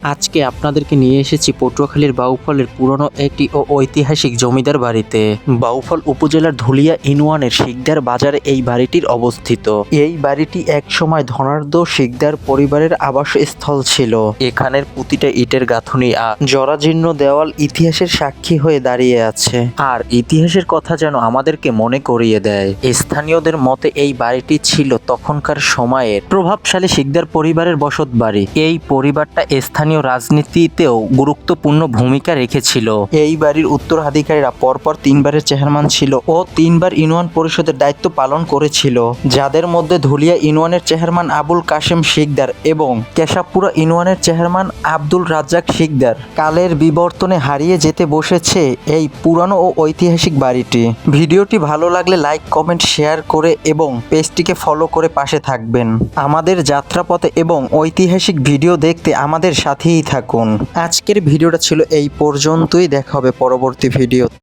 আজকে আপনাদেরকে নিয়ে এসেছি পটুয়াখালীর বাউফলের পুরনো একটি ঐতিহাসিক জমিদার বাড়িতে। বাউফল উপজেলার ধুলিয়া ইউনিয়নের শিকদার বাজারে এই বাড়িটির অবস্থিত। এই বাড়িটি একসময় ধনাঢ্য শিকদার পরিবারের আবাসস্থল ছিল। এখানের প্রতিটা ইটের গাঁথুনি জরাজীর্ণ দেওয়াল ইতিহাসের সাক্ষী হয়ে দাঁড়িয়ে আছে, আর ইতিহাসের কথা যেন আমাদেরকে মনে করিয়ে দেয়। স্থানীয়দের মতে এই বাড়িটি ছিল তখনকার সময়ের প্রভাবশালী শিকদার পরিবারের বসত বাড়ি। এই পরিবারটা স্থানীয় রাজনীতিতেও গুরুত্বপূর্ণ ভূমিকা রেখেছিল। এই বাড়ির উত্তরাধিকারীরা পরপর 3 বারের চেয়ারম্যান ছিল ও 3 বার ইউনিয়ন পরিষদের দায়িত্ব পালন করেছিল, যাদের মধ্যে ধুলিয়া ইউনিয়নের চেয়ারম্যান আবুল কাশেম শিকদার এবং কেশবপুরা ইউনিয়নের চেয়ারম্যান আব্দুল রাজ্জাক শিকদার। কালের বিবর্তনে হারিয়ে যেতে বসেছে এই পুরানো ও ঐতিহাসিক বাড়িটি। ভিডিওটি ভালো লাগলে লাইক, কমেন্ট, শেয়ার করে এবং পেজটিকে ফলো করে পাশে থাকবেন। আমাদের যাত্রাপথে এবং ঐতিহাসিক ভিডিও দেখতে আমাদের সাথেই থাকুন। আজকের ভিডিওটা ছিল এই পর্যন্তই, দেখা হবে পরবর্তী ভিডিও।